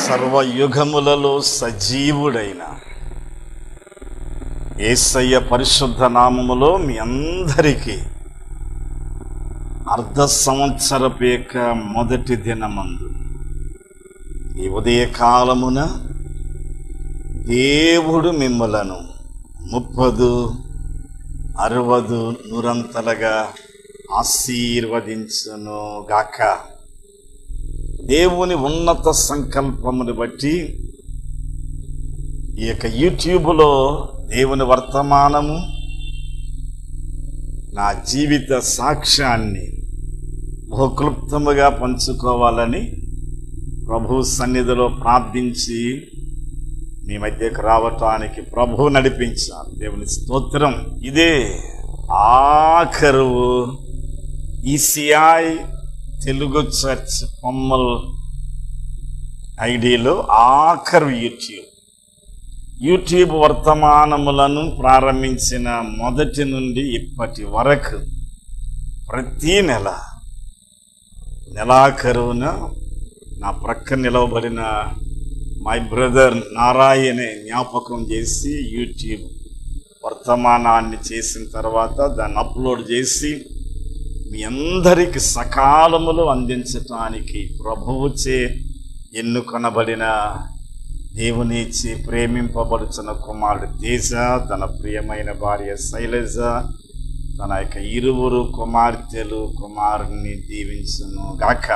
సర్వయుగములలో సజీవుడైన యేసయ్య పరిశుద్ధ నామములో మీ అందరికీ అర్ధ సంవత్సరపు మొదటి దినమందు ఈ ఉదయకాలమున దేవుడు మిమ్మలను 30, 60, 100 ఆశీర్వదించును గాక. దేవుని ఉన్నత సంకల్పమును బట్టి ఈ యొక్క యూట్యూబ్లో దేవుని వర్తమానము, నా జీవిత సాక్ష్యాన్ని బహుక్లుప్తముగా పంచుకోవాలని ప్రభు సన్నిధిలో ప్రార్థించి మీ మధ్యకు రావటానికి ప్రభు నడిపించారు. దేవుని స్తోత్రం. ఇదే ఆఖరు ఈసీఐ తెలుగు చర్చ్ పొమ్మల్ ఐడిలో ఆఖరు యూట్యూబ్ వర్తమానములను ప్రారంభించిన మొదటి నుండి ఇప్పటి వరకు ప్రతి నెలాఖరున నా ప్రక్క నిలవబడిన మై బ్రదర్ నారాయణే జ్ఞాపకం చేసి యూట్యూబ్ వర్తమానాన్ని చేసిన తర్వాత దాన్ని అప్లోడ్ చేసి మీ అందరికి సకాలములో అందించటానికి ప్రభువుచే ఎన్నుకొనబడిన దేవునిచే ప్రేమింపబడుచున్న కుమారుడు తేజ, తన ప్రియమైన భార్య శైలజ, తన యొక్క 2 కుమార్తెలు కుమారుని దీవించును గాక.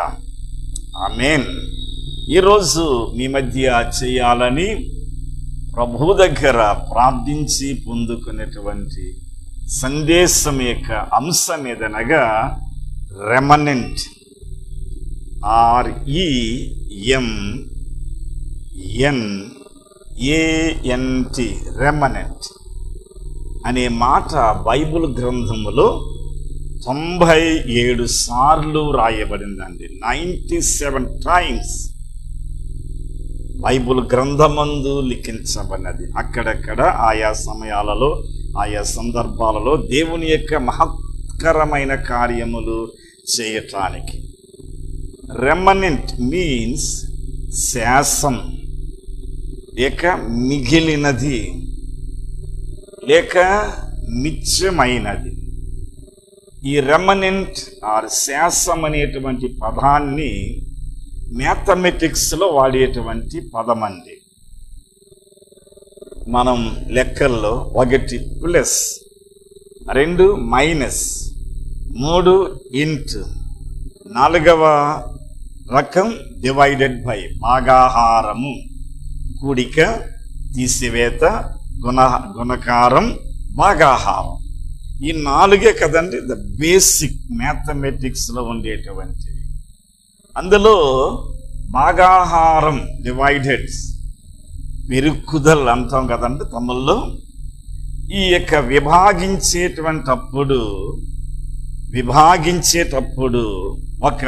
ఆమేన్. ఈరోజు మీ మధ్య చేయాలని ప్రభు దగ్గర ప్రార్థించి పొందుకునేటువంటి సందేశం యొక్క అంశం ఏదనగా రెమనెంట్, REMNANT, రెమనెంట్ అనే మాట బైబిల్ గ్రంథములో 97 సార్లు రాయబడిందండి. 97 times బైబుల్ గ్రంథమందు లిఖించబడినది. అక్కడక్కడ ఆయా సమయాలలో ఆయా సందర్భాలలో దేవుని యొక్క మహత్కరమైన కార్యములు చేయటానికి. రెమనెంట్ మీన్స్ శాసం, లేక మిగిలినది, లేక నిత్యమైనది. ఈ రెమనెంట్ ఆర్ శాసం అనేటువంటి పదాన్ని మ్యాథమెటిక్స్లో వాడేటువంటి పదం అండి. మనం లెక్కల్లో 1 ప్లస్, 2 మైనస్, 3 ఇంట్, 4వ రకం డివైడెడ్ బై, భాగాహారము, కూడిక, తీసివేత, గుణకారం, భాగాహారం. ఈ 4 కదండి ద బేసిక్ మ్యాథమెటిక్స్లో ఉండేటువంటివి. అందులో భాగాహారం, డివైడెడ్స్, పెరుకుదల్ అంటాం కదండి తమిళ్లో. ఈ యొక్క విభాగించేటప్పుడు ఒక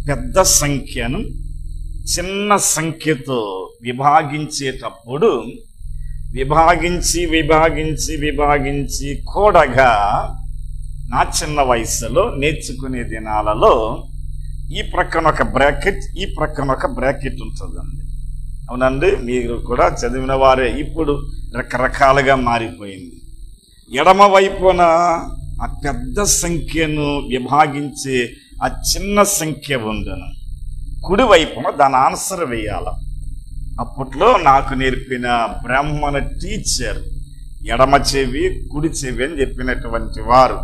పెద్ద సంఖ్యను చిన్న సంఖ్యతో విభాగించేటప్పుడు విభాగించి కూడగా నా చిన్న వయసులో నేర్చుకునే దినాలలో ఈ ప్రక్కన ఒక బ్రాకెట్, ఈ ప్రక్కన ఒక బ్రాకెట్ ఉంటుందండి. అవునండి, మీరు కూడా చదివిన వారే. ఇప్పుడు రకరకాలుగా మారిపోయింది. ఎడమ వైపున ఆ పెద్ద సంఖ్యను విభాగించే ఆ చిన్న సంఖ్య ఉండను, కుడి వైపున దాని ఆన్సర్ వేయాల. అప్పట్లో నాకు నేర్పిన బ్రాహ్మణ టీచర్ ఎడమ చెవి కుడి చెవి అని చెప్పినటువంటి వారు.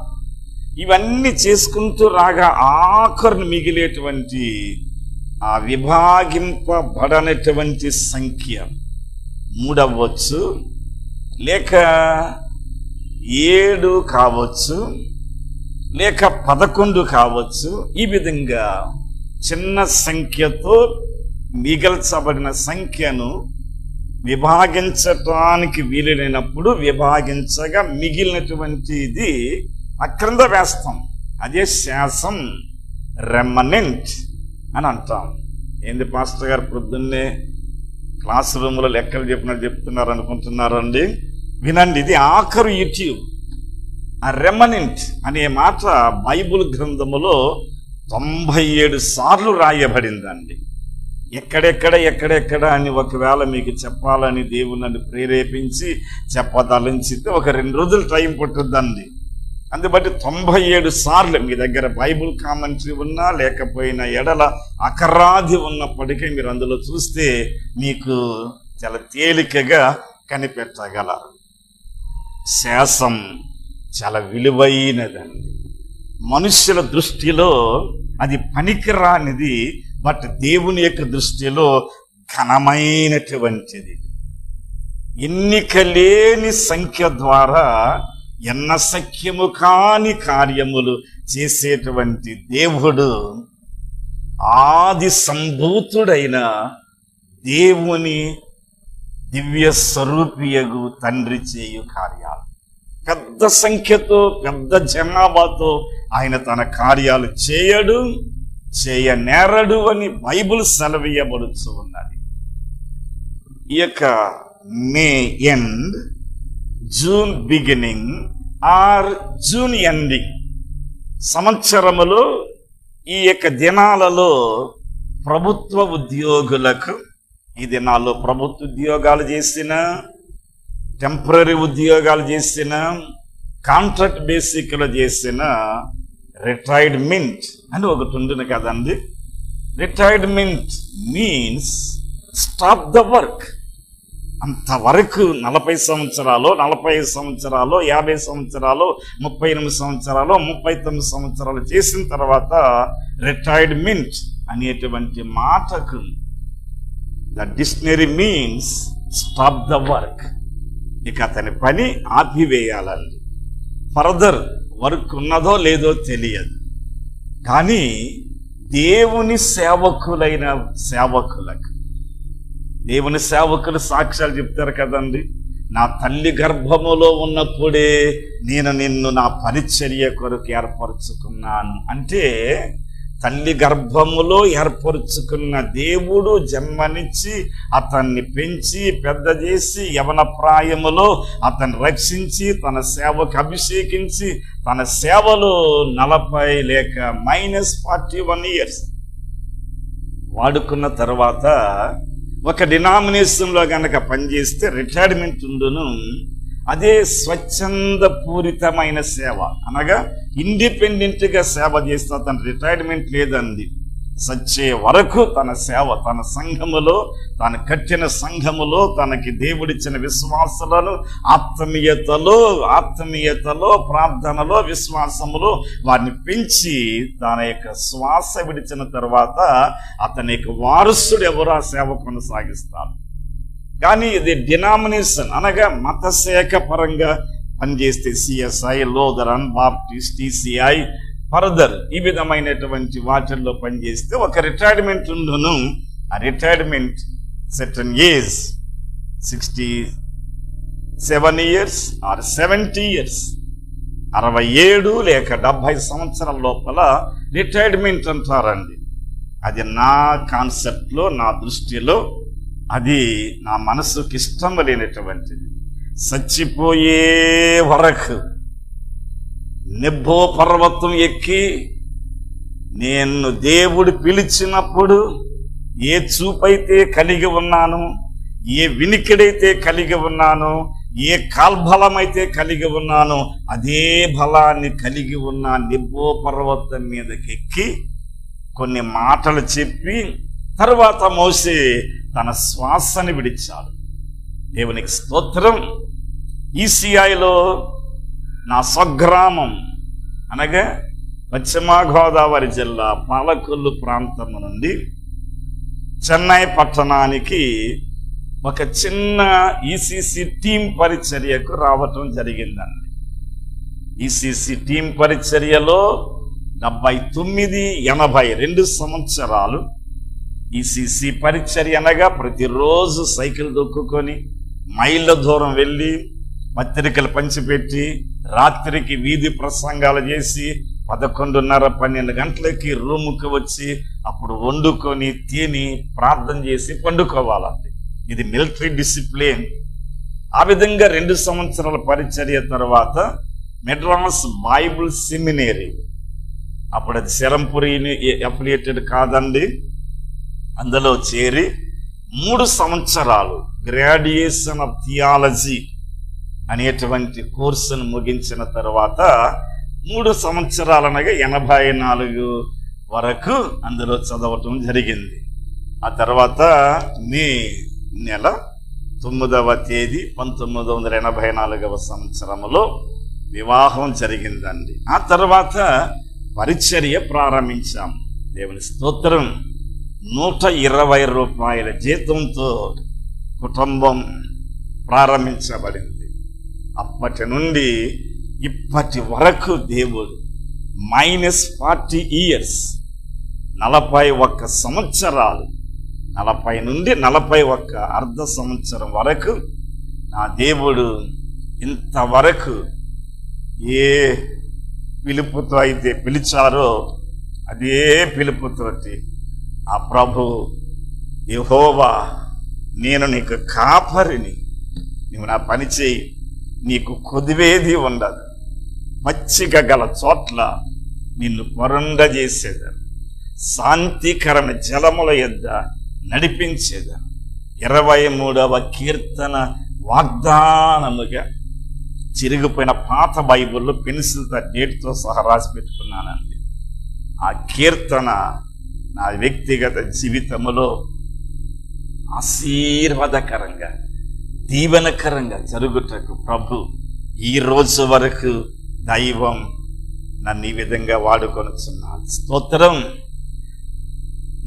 ఇవన్నీ చేసుకుంటూ రాగా ఆఖరును మిగిలేటువంటి ఆ విభాగింపబడనటువంటి సంఖ్య 3 అవ్వచ్చు, లేక 7 కావచ్చు, లేక 11 కావచ్చు. ఈ విధంగా చిన్న సంఖ్యతో మిగల్చబడిన సంఖ్యను విభాగించటానికి వీలు లేనప్పుడు విభాగించగా మిగిలినటువంటిది అక్రింద వేస్తాం. అదే శాసం, రెమనెంట్ అని అంటాం. ఏంది పాస్టర్ గారు పొద్దున్నే క్లాస్ రూమ్లో లెక్కలు చెప్పినట్టు చెప్తున్నారు అనుకుంటున్నారండి? వినండి, ఇది ఆఖరు యూట్యూబ్. ఆ రెమనెంట్ అనే మాట బైబుల్ గ్రంథములో 97 సార్లు రాయబడిందండి. ఎక్కడెక్కడ అని ఒకవేళ మీకు చెప్పాలని దేవుడు నన్ను ప్రేరేపించి చెప్పదలించితే ఒక 2 రోజులు టైం పట్టుద్దండి. అందుబట్టి 97 సార్లు మీ దగ్గర బైబుల్ కామెంటరీ ఉన్నా లేకపోయినా ఎడల అకరాది ఉన్నప్పటికీ మీరు అందులో చూస్తే మీకు చాలా తేలికగా కనిపెట్టగలరు. శాసం చాలా విలువైనదండి. మనుష్యుల దృష్టిలో అది పనికిరానిది, బట్ దేవుని యొక్క దృష్టిలో ఘనమైనటువంటిది. ఎన్నిక లేని సంఖ్య ద్వారా ఎన్నశక్యము కాని కార్యములు చేసేటువంటి దేవుడు, ఆది సంభూతుడైన దేవుని దివ్య స్వరూపియగు తండ్రి చేయు కార్యాలు. పెద్ద సంఖ్యతో, పెద్ద జనాభాతో ఆయన తన కార్యాలు చేయడు, చేయనేరడు అని బైబుల్ సెలవీయబడుతూ ఉన్నది. ఈ యొక్క May end, June beginning or June ending సంవత్సరములో ఈ యొక్క దినాలలో ప్రభుత్వ ఉద్యోగులకు, ఈ దినాల్లో ప్రభుత్వ ఉద్యోగాలు చేసిన, టెంపరీ ఉద్యోగాలు చేసిన, కాంట్రాక్ట్ బేసిక్లో చేసిన రిటైర్మెంట్ అని ఒకటి ఉంటుంది కదండి. Retirement means stop the work. అంతవరకు 40 సంవత్సరాలు, 45 సంవత్సరాలు, 50 సంవత్సరాలు, 38 సంవత్సరాలు, 39 సంవత్సరాలు చేసిన తర్వాత రిటైర్మెంట్ అనేటువంటి మాటకు the dictionary means stop the work. ఇక అతని పని ఆపివేయాలండి. ఫర్దర్ వర్క్ ఉన్నదో లేదో తెలియదు. కానీ దేవుని సేవకులైన సేవకులకు, దేవుని సేవకులు సాక్ష్యాలు చెప్తారు కదండి. నా తల్లి గర్భములో ఉన్నప్పుడే నేను నిన్ను నా పరిచర్య కొరకు ఏర్పరచుకున్నాను అంటే తల్లి గర్భములో ఏర్పరుచుకున్న దేవుడు జన్మనిచ్చి అతన్ని పెంచి పెద్ద చేసి యవన ప్రాయములో అతన్ని రక్షించి తన సేవకు అభిషేకించి తన సేవలో 40 లేక -41 years వాడుకున్న తర్వాత ఒక డినామినేషన్లో గనక పనిచేస్తే రిటైర్మెంట్ ఉండును. అదే స్వచ్ఛంద పూరితమైన సేవ, అనగా ఇండిపెండెంట్ గా సేవ చేస్తే తన రిటైర్మెంట్ లేదండి. సచ్చే వరకు తన సేవ తన సంఘములో, తను కట్టిన సంఘములో తనకి దేవుడిచ్చిన విశ్వాసాలను ఆత్మీయతలో ప్రార్థనలో విశ్వాసములో వారిని పెంచి తన యొక్క శ్వాస విడిచిన తర్వాత అతని యొక్క వారసుడు ఎవరు ఆ సేవ కొనసాగిస్తారు. కానీ ఇది డినామినేషన్ అనగా మత శాఖ పరంగా పనిచేస్తే CSI, Lutheran, Baptist, TCI, further ఈ విధమైనటువంటి వాటిల్లో పనిచేస్తే ఒక రిటైర్మెంట్ ఉండును. ఆ retirement certain age 67 years or 70 years 67 లేక 70 సంవత్సరాల లోపల రిటైర్మెంట్ అంటారండి. అది నా కాన్సెప్ట్లో, నా దృష్టిలో అది నా మనసుకి ఇష్టం లేనటువంటిది. చచ్చిపోయే వరకు నెబ్బో పర్వతం ఎక్కి నేను దేవుడు పిలిచినప్పుడు ఏ చూపైతే కలిగి ఉన్నాను, ఏ వినికిడైతే కలిగి ఉన్నాను, ఏ కాల్బలమైతే కలిగి ఉన్నాను, అదే బలాన్ని కలిగి ఉన్న నెబ్బో పర్వతం మీదకి ఎక్కి కొన్ని మాటలు చెప్పి తర్వాత మోసే తన శ్వాసని విడిచాడు. దేవునికి స్తోత్రం. ఈసీఐలో నా స్వగ్రామం అనగా పశ్చిమ గోదావరి జిల్లా పాలకొల్లు ప్రాంతం నుండి చెన్నై పట్టణానికి ఒక చిన్న ఈసీసీ టీం పరిచర్యకు రావటం జరిగిందండి. ఈసీసీ టీం పరిచర్యలో 79-82 సంవత్సరాలు ఈసీసీ పరిచర్య అనగా ప్రతిరోజు సైకిల్ దొక్కుకొని మైళ్ళ దూరం వెళ్ళి పత్రికలు పంచిపెట్టి రాత్రికి వీధి ప్రసంగాలు చేసి 11:30-12 గంటలకి రూముకి వచ్చి అప్పుడు వండుకొని తిని ప్రార్థన చేసి పండుకోవాలండి. ఇది మిలిటరీ డిసిప్లిన్. ఆ విధంగా 2 సంవత్సరాల పరిచర్య తర్వాత మెడ్రాస్ బైబుల్ సెమినరీ, అప్పుడు అది శరంపురి అఫిలియేటెడ్ కాదండి, అందులో చేరి 3 సంవత్సరాలు గ్రాడ్యుయేషన్ ఆఫ్ థియాలజీ అనేటువంటి కోర్సును ముగించిన తర్వాత 3 సంవత్సరాలు అనగా 84 వరకు అందులో చదవటం జరిగింది. ఆ తర్వాత మే నెల 9వ తేదీ 1984 సంవత్సరంలో వివాహం జరిగిందండి. ఆ తర్వాత పరిచర్య ప్రారంభించాం. దేవుని స్తోత్రం. 120 రూపాయల జీతంతో కుటుంబం ప్రారంభించబడింది. అప్పటి నుండి ఇప్పటి వరకు దేవుడు -40 years 41 సంవత్సరాలు 40 నుండి 41 అర్ధ సంవత్సరం వరకు నా దేవుడు ఇంతవరకు ఏ పిలుపుతో అయితే పిలిచారో అదే పిలుపుతోటి ఆ ప్రభు యెహోవా నేను నీకు కాపరిని, నువ్వు నా పని చేయి, నీకు కొదివేది ఉండదు, పచ్చిక గల చోట్ల నిన్ను పొరండజేసేదాను, శాంతికరమైన జలముల యొద్ద నడిపించేదాను. 23వ కీర్తన వాగ్దానముగా చిరిగిపోయిన పాత బైబిల్లో పెన్సిల్తో డేట్తో సహా రాసి పెట్టుకున్నానండి. ఆ కీర్తన నా వ్యక్తిగత జీవితంలో ఆశీర్వాదకరంగా దీవెనకరంగా జరుగుటకు ప్రభు ఈ రోజు వరకు దైవం నన్ను ఈ విధంగా వాడుకొనుచున్నాను. స్తోత్రం.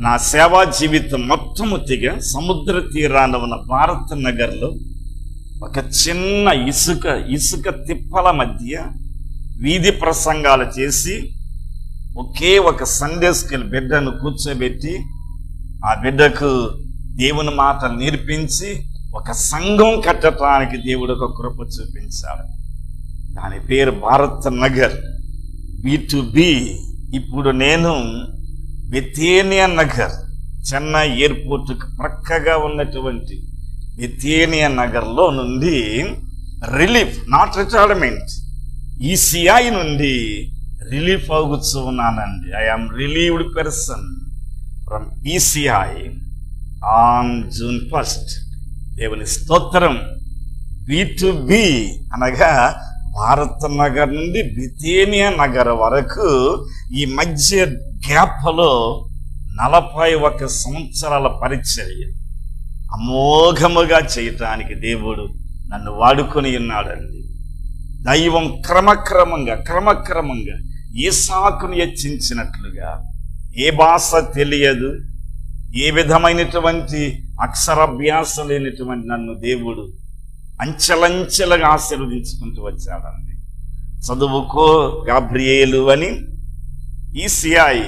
నా సేవా జీవితం మొట్టమొదటిగా సముద్ర తీరాన ఉన్న భారత్ నగర్లో ఒక చిన్న ఇసుక తిప్పల మధ్య వీధి ప్రసంగాలు చేసి ఒకే ఒక సండే స్కూల్ బిడ్డను కూర్చోబెట్టి ఆ బిడ్డకు దేవుని మాటలు నేర్పించి ఒక సంఘం కట్టడానికి దేవుడు ఒక కృప చూపించాడు. దాని పేరు భారత్ నగర్ B2B. ఇప్పుడు నేను బెతేనియా నగర్, చెన్నై ఎయిర్పోర్ట్కి ప్రక్కగా ఉన్నటువంటి బెతేనియా నగర్లో నుండి రిలీఫ్, నాట్ రిటైర్మెంట్, ఈసీఐ నుండి రిలీఫ్ అవుతూ ఉన్నానండి. I'm relieved person from ECI on June 1st. దేవుని స్తోత్రం. B2B అనగా భారత్ నగర్ నుండి బెతేనియా నగర్ వరకు ఈ మధ్య గ్యాప్లో 41 సంవత్సరాల పరిచర్య అమోఘముగా చేయటానికి దేవుడు నన్ను వాడుకొని ఉన్నాడండి. దైవం క్రమక్రమంగా ఈసాకును హెచ్చించినట్లుగా, ఏ భాష తెలియదు, ఏ విధమైనటువంటి అక్షరాభ్యాసం లేనటువంటి నన్ను దేవుడు అంచెలంచెలుగా ఆశీర్వదించుకుంటూ వచ్చాడండి. చదువుకో గాబ్రియేలు అని ఈసీఐ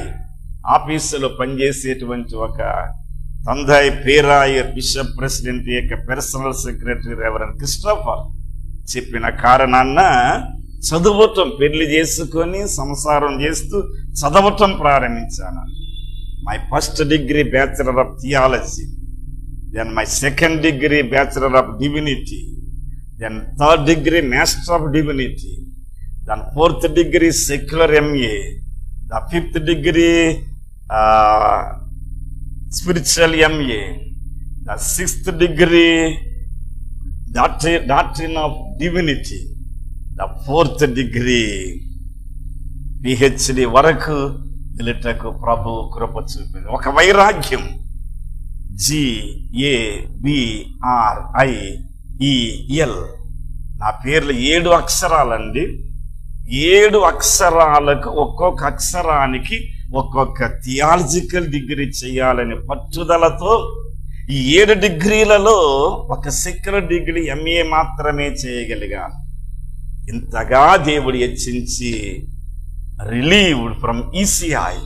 ఆఫీసులో పనిచేసేటువంటి ఒక తందాయి పేరాయర్ బిషప్ ప్రెసిడెంట్ యొక్క పర్సనల్ సెక్రటరీ రెవరెండ్ క్రిస్టోఫర్ చెప్పిన కారణాన్న చదువుటం, పెళ్లి చేసుకొని సంసారం చేస్తూ చదవటం ప్రారంభించాను. My first degree bachelor of theology, then my second degree bachelor of divinity, then third degree master of divinity, then fourth degree secular MA, the fifth degree spiritual MA, the 6th degree doctrine of divinity, the 4th degree PhD వరకు వెళ్ళటకు ప్రభు కృప చూపింది. ఒక వైరాగ్యం, GABRIEL, నా పేర్లు 7 అక్షరాలండి. 7 అక్షరాలకు ఒక్కొక్క అక్షరానికి ఒక్కొక్క theological degree చేయాలని పట్టుదలతో ఈ 7 డిగ్రీలలో ఒక సెక్యులర్ డిగ్రీ MA మాత్రమే చేయగలిగాను. ఇంతగా దేవుడు హెచ్చించి రిలీవ్డ్ ఫ్రమ్ ఈసీఐ.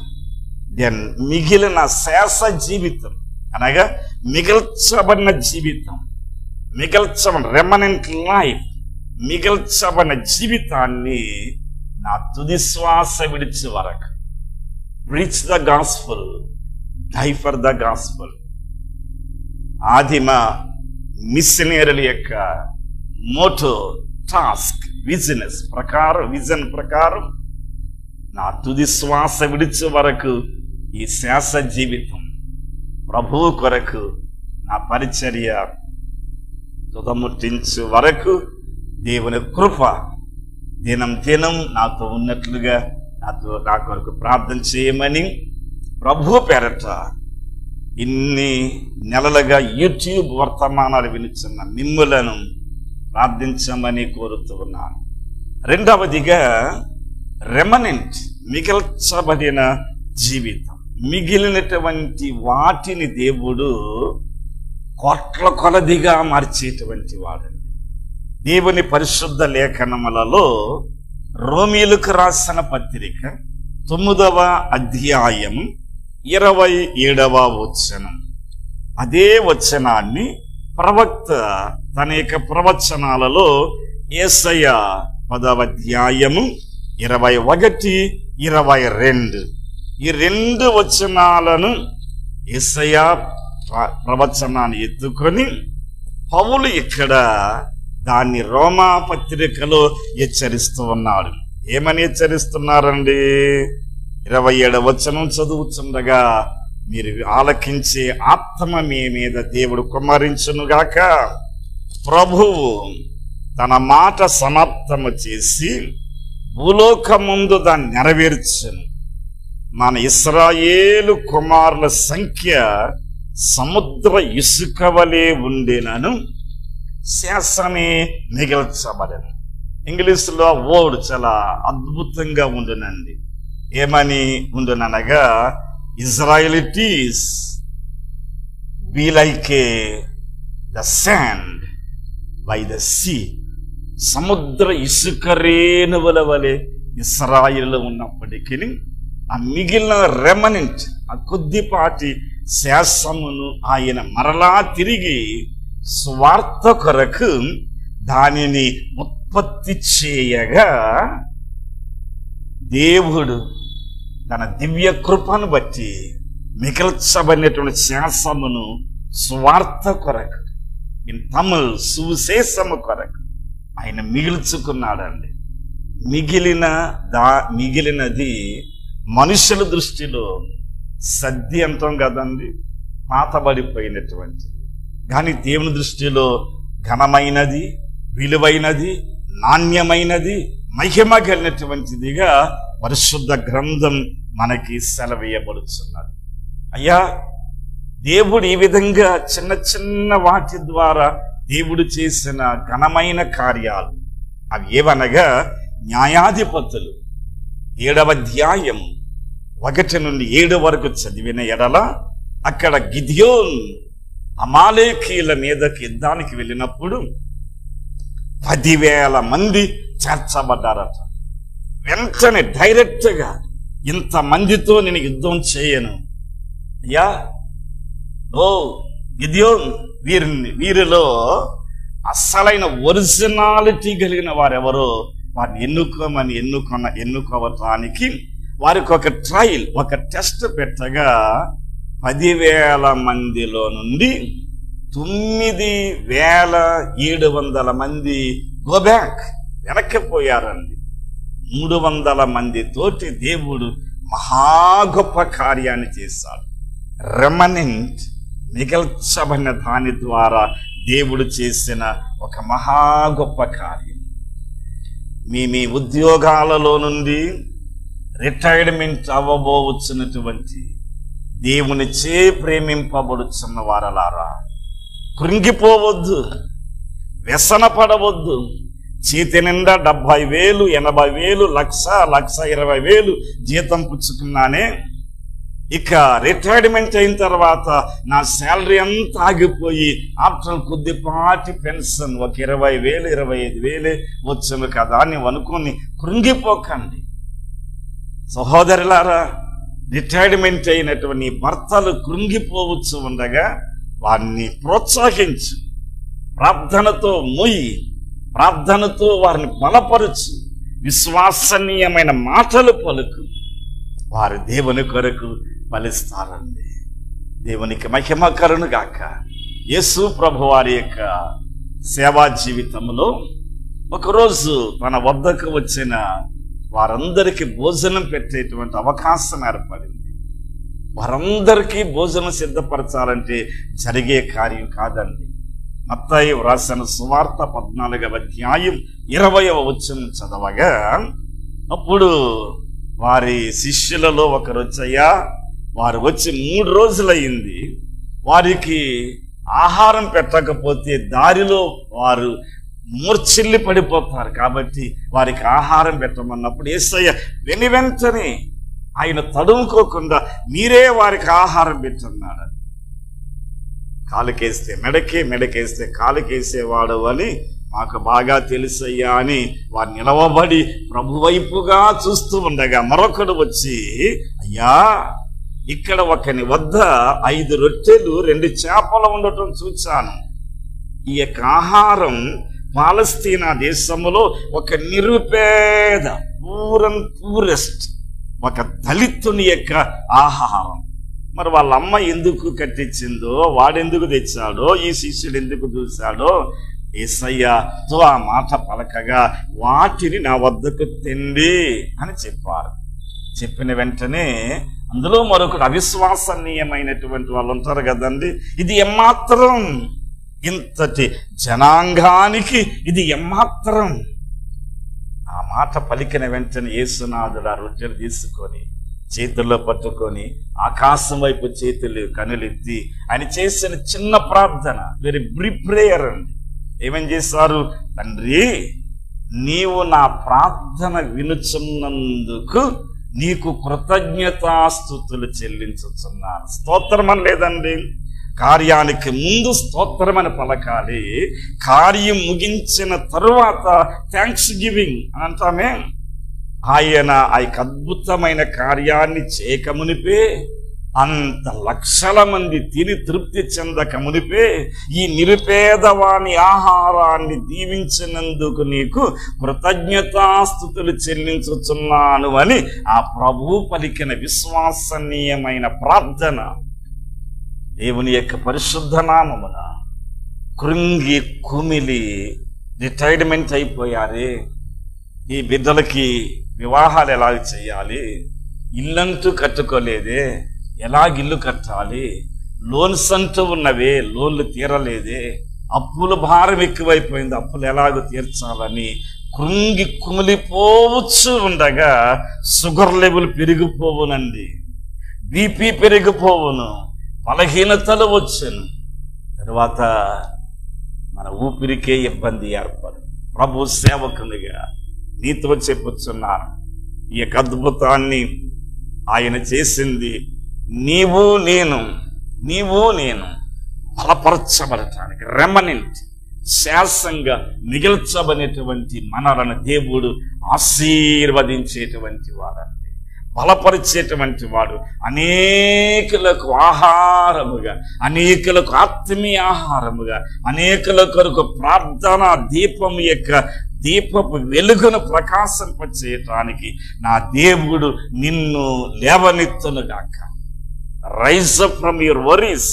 దెన్ మిగిలిన శేష జీవితం అనగా మిగల్చబడిన జీవితం, రెమనెంట్ లైఫ్, మిగల్చబడిన జీవితాన్ని నా తుది శ్వాస విడిచి వరకు preach the gospel, die for the gospel. ఆదిమ మిషనరీల యొక్క మోటో, టాస్క్, విజన్ ప్రకారం నా తుది శ్వాస విడిచే వరకు ఈ శేష జీవితం ప్రభువు కొరకు నా పరిచర్య తుదముట్టించు వరకు దేవుని కృప దినం నాతో ఉన్నట్లుగా నా కొరకు ప్రార్థన చేయమని ప్రభు పేరట ఇన్ని నెలలుగా యూట్యూబ్ వర్తమానాలు వినిచున్న మిమ్ములను ప్రార్థించమని కోరుతూ ఉన్నాను. రెండవదిగా రెమనెంట్, మిగల్చబడిన జీవితం, మిగిలినటువంటి వాటిని దేవుడు కోట్ల కొలదిగా మార్చేటువంటి వాడండి. దేవుని పరిశుద్ధ లేఖనములలో రోమీయులకు రాసిన పత్రిక 9వ అధ్యాయం 27వ వచనం, అదే వచనాన్ని ప్రవక్త తన యొక్క ప్రవచనాలలో యేసయ్య 10వ అధ్యాయము 21, 22 ఈ 2 వచనాలను యేసయ్య ప్రవచనాన్ని ఎత్తుకొని పౌలు ఇక్కడ దాన్ని రోమా పత్రికలో హెచ్చరిస్తూ ఉన్నాడు. ఏమని హెచ్చరిస్తున్నారండి? 27వ వచనం చదువుతుండగా, మీరు ఆలకించే ఆత్మ మీ మీద దేవుడు కుమ్మరించునుగాక. ప్రభువు తన మాట సమాప్తము చేసి భూలోకముందు దాన్ని నెరవేర్చును. మన ఇశ్రాయేలు కుమారుల సంఖ్య సముద్ర ఇసుక వలె ఉండేనను, శాసమే మిగల్చబడను. ఇంగ్లీష్లో వర్డ్ చాలా అద్భుతంగా ఉండునండి. ఏమని ఉండుననగా, Israelites be like the sand by the sea. సముద్ర ఇసుక రేణువుల వలె ఇశ్రాయేలు ఉన్నప్పటికీ ఆ మిగిలిన రెమనెంట్, ఆ కొద్దిపాటి శాసమును ఆయన మరలా తిరిగి స్వార్థ కొరకు దానిని ఉత్పత్తి చేయగా దేవుడు తన దివ్య కృపను బట్టి మిగల్చబడినటువంటి శాసమును స్వార్థ కొరకు, ఇన్ తమిళ్ సువిశేషము కొరకు ఆయన మిగిల్చుకున్నాడండి. మిగిలినది మనుషుల దృష్టిలో సద్ది అంటాం కదండి, పాతబడిపోయినటువంటి, కానీ దేవుని దృష్టిలో ఘనమైనది, విలువైనది, నాణ్యమైనది, మహిమ కలిగినటువంటిదిగా పరిశుద్ధ గ్రంథం మనకి సెలవేయబడుతున్నది. అయ్యా, దేవుడు ఈ విధంగా చిన్న చిన్న వాటి ద్వారా దేవుడు చేసిన ఘనమైన కార్యాలు అవి ఏవనగా, న్యాయాధిపతులు 7వ అధ్యాయం 1 నుండి 7 వరకు చదివిన ఎడల అక్కడ గిద్యోన్ అమాలేకీల మీదకి యుద్ధానికి వెళ్ళినప్పుడు 10,000 మంది చేర్చబడ్డారట. వెంటనే డైరెక్ట్గా ఇంతమందితో నేను యుద్ధం చేయను అయ్యా, ఓ గిద్యోన్, వీరిలో అసలైన ఒరిజినాలిటీ కలిగిన వారెవరో వారిని ఎన్నుకోవటానికి వారికి ఒక ట్రయల్, ఒక టెస్ట్ పెట్టగా 10,000 మందిలో నుండి 9,700 మంది గో బ్యాక్, వెనక్కిపోయారండి. 300 మంది తోటి దేవుడు మహా గొప్ప కార్యాన్ని చేశాడు. రెమనెంట్, మిగల్చబడిన దాని ద్వారా దేవుడు చేసిన ఒక మహా గొప్ప కార్యం. మీ ఉద్యోగాలలో నుండి రిటైర్మెంట్ అవ్వబోవచ్చున్నటువంటి దేవునిచే ప్రేమింపబడుచున్న వారలారా, కృంగిపోవద్దు, వ్యసన పడవద్దు. చేతి నిండా 70,000, 80,000, 1,20,000 జీతం పుచ్చుకున్నానే, ఇక రిటైర్మెంట్ అయిన తర్వాత నా శాలరీ అంతా ఆగిపోయి ఆఫ్టర్ కొద్దిపాటి పెన్షన్ ఒక 20,000, 25,000 వచ్చును కదా అని అనుకుని కృంగిపోకండి. సహోదరులారా, రిటైర్మెంట్ అయినటువంటి భర్తలు కృంగిపోవచ్చు ఉండగా వారిని ప్రోత్సహించు, ప్రార్థనతో మొయ్యి, ప్రార్థనతో వారిని బలపరచు, విశ్వసనీయమైన మాటలు పలుకు. వారు దేవుని కొరకు ఫలిస్తారండి. దేవునికి మహిమ కలుగును గాక. యేసు ప్రభు వారి యొక్క సేవా జీవితంలో ఒకరోజు తన వద్దకు వచ్చిన వారందరికీ భోజనం పెట్టేటువంటి అవకాశం ఏర్పడింది. వారందరికీ భోజనం సిద్ధపరచాలంటే జరిగే కార్యం కాదండి. మత్తయి వ్రాసిన సువార్త 14వ అధ్యాయం 20వ వచనం చదవగా, అప్పుడు వారి శిష్యులలో ఒకరు వచ్చయ్యా, వారు వచ్చి 3 రోజులయ్యింది, వారికి ఆహారం పెట్టకపోతే దారిలో వారు మూర్ఛిల్లి పడిపోతారు, కాబట్టి వారికి ఆహారం పెట్టమన్నప్పుడు యేసయ్య వెంటనే ఆయన తడుముకోకుండా మీరే వారికి ఆహారం పెట్టన్నాడు. కాలుకేస్తే మెడకే, మెడకేస్తే కాలుకేసేవాడు అని మాకు బాగా తెలుసయ్యా అని వారు నిలవబడి ప్రభు వైపుగా చూస్తూ ఉండగా మరొకడు వచ్చి, అయ్యా, ఇక్కడ ఒకని వద్ద 5 రొట్టెలు 2 చేపలు ఉండటం చూచాను. ఈ యొక్క ఆహారం పాలస్తీనా దేశంలో ఒక నిరుపేద పూరెస్ట్ ఒక దళితుని యొక్క ఆహారం. మరి వాళ్ళ అమ్మ ఎందుకు కట్టించిందో, వాడెందుకు తెచ్చాడో, ఈ శిష్యుడు ఎందుకు చూశాడో యేసయ్యతో ఆ మాట పలకగా వాటిని నా వద్దకు తెండి అని చెప్పారు. చెప్పిన వెంటనే అందులో మరొకటి అవిశ్వసనీయమైనటువంటి వాళ్ళు ఉంటారు కదండి, ఇది ఏమాత్రం, ఇంతటి జనాంగానికి ఇది ఏమాత్రం. ఆ మాట పలికిన వెంటనే యేసునాథుడు ఆ రొట్టెలు తీసుకొని చేతుల్లో పట్టుకొని ఆకాశం వైపు చేతులు కనులెత్తి ఆయన చేసిన చిన్న ప్రార్థన, వెరీ బ్రీఫ్ ప్రేయర్ అండి. ఏమేం చేశారు? తండ్రి, నీవు నా ప్రార్థన వినుచున్నందుకు నీకు కృతజ్ఞతాస్తుతులు చెల్లించుచున్నాను. స్తోత్రం అని లేదండి, కార్యానికి ముందు స్తోత్రం అని పలకాలి, కార్యం ముగించిన తరువాత థ్యాంక్స్ గివింగ్ అని అంటామే. ఆయన ఆ యొక్క అద్భుతమైన కార్యాన్ని చేయకమునిపే అంత లక్షల మంది తిని తృప్తి చెందక మునిపే ఈ నిరుపేదవాని ఆహారాన్ని దీవించినందుకు నీకు కృతజ్ఞతాస్తుతులు చెల్లించుచున్నాను అని ఆ ప్రభువు పలికిన విశ్వసనీయమైన ప్రార్థన. దేవుని యొక్క పరిశుద్ధ నామమున కృంగి కుమిలి రిటైర్మెంట్ అయిపోయారే, ఈ బిడ్డలకి వివాహాలు ఎలాగ చేయాలి, ఇల్లంటూ కట్టుకోలేదే, ఎలాగిల్లు కట్టాలి, లోన్స్ అంటూ ఉన్నవే, లోన్లు తీరలేదే, అప్పుల భారం ఎక్కువైపోయింది, అప్పులు ఎలాగో తీర్చాలని కృంగి కుమిలిపోవచ్చు ఉండగా షుగర్ లెవెల్ పెరిగిపోవునండి, బీపీ పెరిగిపోవును, బలహీనతలు వచ్చును. తర్వాత మన ఊపిరికే ఇబ్బంది ఏర్పడు. ప్రభు సేవకునిగా నీతో చెప్పుచున్నాను, ఈ యొక్క అద్భుతాన్ని ఆయన చేసింది నీవు నేను బలపరచబడటానికి, రెమనెంట్ శాసంగా మిగిల్చబడినటువంటి మనలను దేవుడు ఆశీర్వదించేటువంటి వాడండి, బలపరిచేటువంటి వాడు. అనేకులకు ఆహారముగా, అనేకులకు ఆత్మీయ ఆహారముగా, అనేకుల కొరకు ప్రార్థన దీపము యొక్క దీపపు వెలుగును ప్రకాశింపచేయటానికి నా దేవుడు నిన్ను లేవనెత్తునుగాక. Rise up from your worries,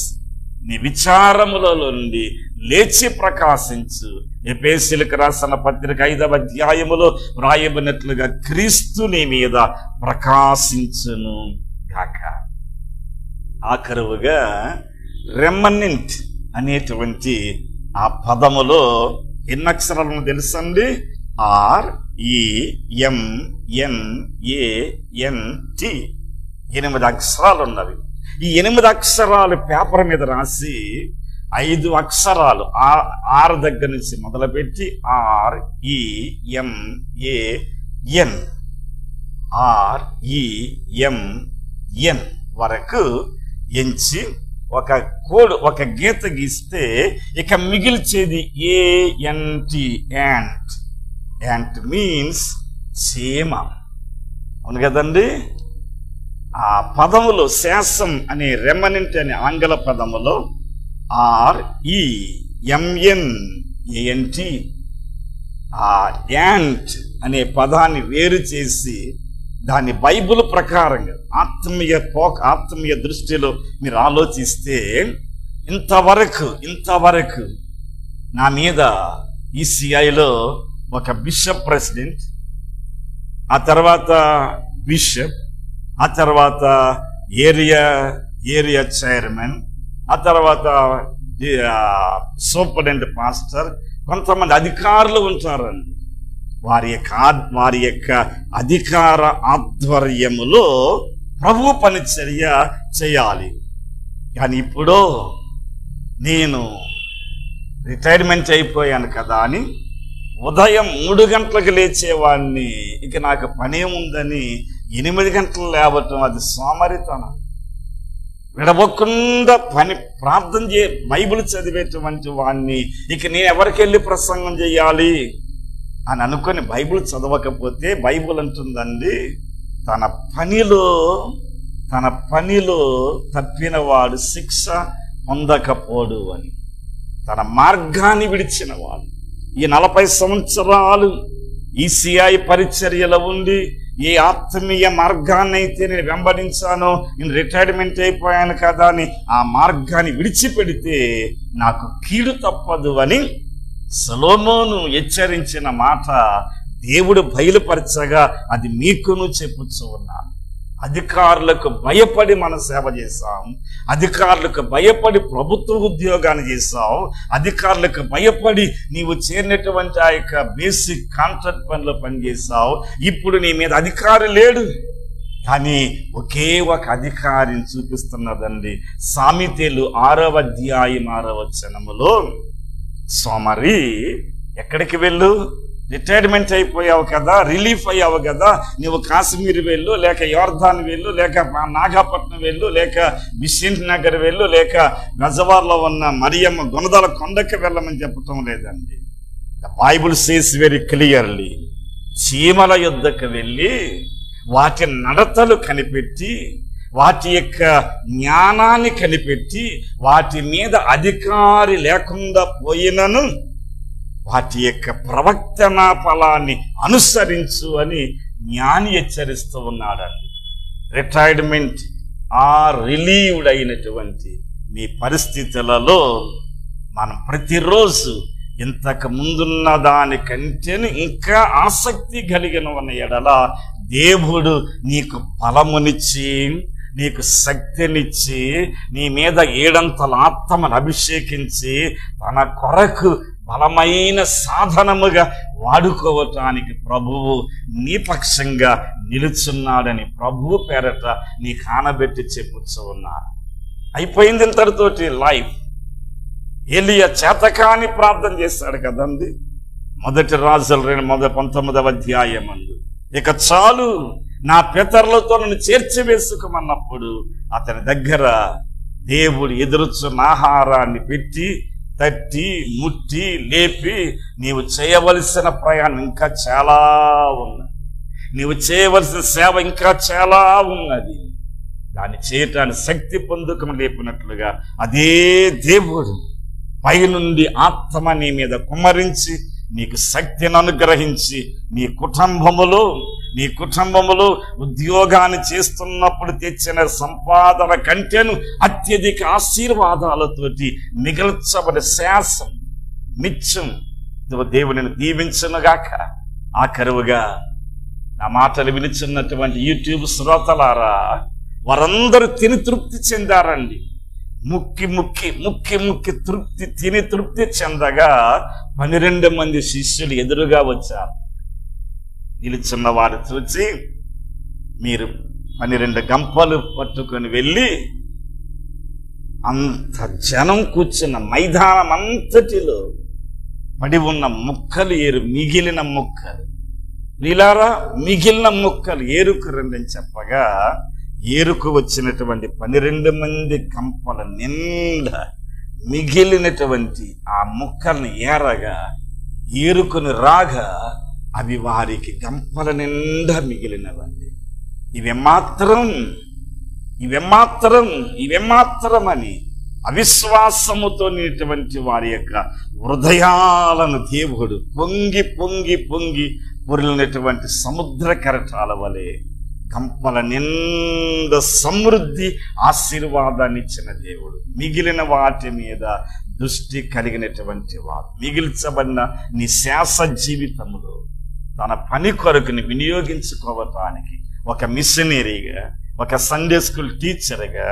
నీ విచారముల నుండి లేచి ప్రకాశించు. ఎఫెసీయులకు రాసిన పత్రిక 5వ అధ్యాయములో వ్రాయబడినట్లుగా క్రీస్తు నీ మీద ప్రకాశించును గాక. ఆఖరువుగా రెమనెంట్ అనేటువంటి ఆ పదములో ఎన్ని అక్షరాలను తెలుసండి? REMNANT 8 అక్షరాలు ఉన్నవి. ఈ 8 అక్షరాలు పేపర్ మీద రాసి 5 అక్షరాలు ఆర్ దగ్గర నుంచి మొదలుపెట్టి REMN వరకు ఎంచి ఒక కోడ్, ఒక గీత గీస్తే ఇక మిగిల్చేది ANT, యాంట్ మీన్స్ చీమ. అవును కదండి? ఆ పదములో శాసం అనే రెమనెంట్ అనే ఆంగ్ల పదములో REMNANT ఆ యాంట్ అనే పదాన్ని వేరు చేసి దాన్ని బైబిల్ ప్రకారంగా ఆత్మీయ దృష్టిలో మీరు ఆలోచిస్తే ఇంతవరకు నా మీద ECIలో ఒక బిషప్ ప్రెసిడెంట్, ఆ తర్వాత బిషప్, ఆ తర్వాత ఏరియా చైర్మన్, ఆ తర్వాత సూపరింటెండెంట్ పాస్టర్, కొంతమంది అధికారులు ఉంటారండి. వారి యొక్క అధికార ఆధ్వర్యములో ప్రభు పరిచర్య చేయాలి. కానీ ఇప్పుడు నేను రిటైర్మెంట్ అయిపోయాను కదా అని ఉదయం 3 గంటలకు లేచేవాడిని. ఇక నాకు పనేముందని 8 గంటలు లేవటం అది సోమరితనం. విడవకుండా ప్రార్థన బైబిల్ చదివేటువంటి వాడిని ఇక నేను ఎవరికి వెళ్ళి ప్రసంగం చేయాలి అని అనుకొని బైబిల్ చదవకపోతే బైబిల్ అంటుందండి, తన పనిలో తప్పినవాడు శిక్ష పొందకపోడు అని. తన మార్గాన్ని విడిచిన వాడు ఈ 40 సంవత్సరాలు ECI పరిచర్యలో ఉండి ఏ ఆత్మీయ మార్గాన్ని అయితే నేను వెంబడించానో, నేను రిటైర్మెంట్ అయిపోయాను కదా అని ఆ మార్గాన్ని విడిచిపెడితే నాకు కీడు తప్పదు అని సొలొమోను హెచ్చరించిన మాట దేవుడు బయలుపరచగా అది మీకును చెప్పుచూ ఉన్నాను. అధికారులకు భయపడి మనం సేవ చేశాం, అధికారులకు భయపడి ప్రభుత్వ ఉద్యోగాన్ని చేశాం, అధికారులకు భయపడి నీవు చేరినటువంటి ఆ యొక్క బేసిక్ కాంట్రాక్ట్ పనిలో పనిచేశావు. ఇప్పుడు నీ మీద అధికారి లేడు, కానీ ఒకే ఒక అధికారిని చూపిస్తున్నదండి. సామెతలు 6వ అధ్యాయం 6వ వచనములో, సోమరి ఎక్కడికి వెళ్ళు, రిటైర్మెంట్ అయిపోయావు కదా, రిలీఫ్ అయ్యావు కదా, నువ్వు కాశ్మీర్ వెళ్ళు, లేక యోర్ధాన్ వెళ్ళు, లేక నాగపట్నం వెళ్ళు, లేక బిషెంట్ నగర్ వెళ్ళు, లేక గజవార్లో ఉన్న మరియమ్మ గుణదల కొండకి వెళ్ళమని చెప్పటం లేదండి. The Bible says very clearly, చీమల యుద్ధకు వెళ్ళి వాటి నడతలు కనిపెట్టి వాటి యొక్క జ్ఞానాన్ని కనిపెట్టి వాటి మీద అధికారి లేకుండా పోయినను వాటి యొక్క ప్రవక్తనా ఫలాన్ని అనుసరించు అని జ్ఞాని హెచ్చరిస్తూ ఉన్నాడండి. రిటైర్మెంట్ రిలీవ్డ్ అయినటువంటి మీ పరిస్థితులలో మనం ప్రతిరోజు ఇంతకు ముందున్న దానికంటే ఇంకా ఆసక్తి కలిగిన ఉన్న ఎడల దేవుడు నీకు బలమునిచ్చి నీకు శక్తినిచ్చి నీ మీద 7 ఆత్మను అభిషేకించి తన కొరకు బలమైన సాధనముగా వాడుకోవటానికి ప్రభువు నీ పక్షంగా నిలుచున్నాడని ప్రభువు పేరట నీ కానబెట్టి చెప్పుచ్చు ఉన్నారు. అయిపోయింది ఇంతటితోటి లైఫ్. ఎలియా చేతకాని ప్రార్థన చేశాడు కదండి, 1 రాజుల 19వ అధ్యాయమందు. ఇక చాలు, నా పితరులతో నన్ను చేర్చివేసుకోమన్నప్పుడు అతని దగ్గర దేవుడు ఎదురుచున్న ఆహారాన్ని పెట్టి తట్టి ముట్టి లేపి, నీవు చేయవలసిన ప్రయాణం ఇంకా చాలా ఉన్నది, నీవు చేయవలసిన సేవ ఇంకా చాలా ఉన్నది, దాన్ని చేయటానికి శక్తి పొందుకము లేపినట్లుగా అదే దేవుడు పైనుండి ఆత్మ నీ మీద కుమ్మరించి నీకు శక్తిని అనుగ్రహించి నీ కుటుంబములో ఉద్యోగాన్ని చేస్తున్నప్పుడు తెచ్చిన సంపాదన కంటేను అత్యధిక ఆశీర్వాదాలతోటి మిగల్చబడి శాసం మిచ్చం దేవుని దీవించునుగాక. ఆఖరువుగా నా మాటలు వినిచున్నటువంటి యూట్యూబ్ శ్రోతలారా, వారందరూ తిని తృప్తి చెందారండి. ముక్కి తృప్తి చెందగా 12 మంది శిష్యులు ఎదురుగా వచ్చారు. నిలుచున్న వారు చూచి, మీరు 12 గంపలు పట్టుకొని వెళ్ళి అంత జనం కూర్చున్న మైదానం అంతటిలో పడి ఉన్న ముక్కలు మిగిలిన ముక్కలు వీలారా మిగిలిన ముక్కలు ఏరుకు రండి చెప్పగా, ఏరుకు వచ్చినటువంటి 12 మంది కంపల నిండా మిగిలినటువంటి ఆ ముక్కల్ని ఏరుకుని రాగా అవి వారికి గంపల నిండా మిగిలినవండి. ఇవెమాత్రం అని అవిశ్వాసముతో వారి యొక్క హృదయాలను దేవుడు పొంగి పొరిలినటువంటి సముద్ర కెరటాల వలె కంపల నిండా సమృద్ధి ఆశీర్వాదాన్ని ఇచ్చిన దేవుడు మిగిలిన వాటి మీద దృష్టి కలిగినటువంటి వాడు. మిగిల్చబడిన నీ శాస జీవితంలో తన పని కొరకుని వినియోగించుకోవటానికి ఒక మిషనరీగా, ఒక సండే స్కూల్ టీచర్గా,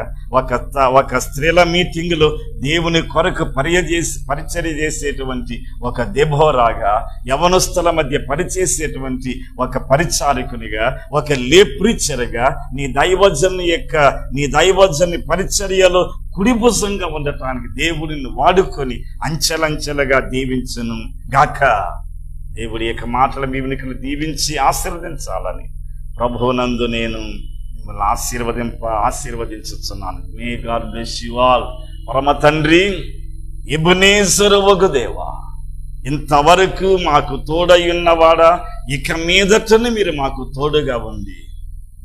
ఒక స్త్రీల మీటింగ్లో దేవుని కొరకు పరిచర్య చేసేటువంటి ఒక దెబోరాగా, యవనస్తుల మధ్య పరిచేసేటువంటి ఒక పరిచారకునిగా, ఒక లేప్రీచర్గా నీ దైవజన్ని పరిచర్యలో కుడిభుజంగా ఉండటానికి దేవుడిని వాడుకొని అంచెలంచెలుగా దీవించును గాక. దేవుడి యొక్క మాటల మీవినికలు దీవించి ఆశీర్వదించాలని ప్రభువునందు నేను ఆశీర్వదించుతున్నాను. May God bless you all. పరమ తండ్రి ఎబెనేజరు వగు దేవా, ఇంతవరకు మాకు తోడై ఉన్నవాడా, ఇక మీదటను మీరు మాకు తోడుగా ఉంది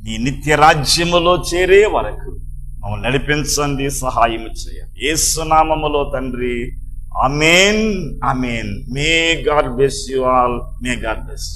నీ నిత్య రాజ్యములో చేరే వరకు మమ్మల్ని నడిపించండి, సహాయం చేయండి. యేసు నామములో తండ్రి, ఆమేన్. May God bless you all. May God bless.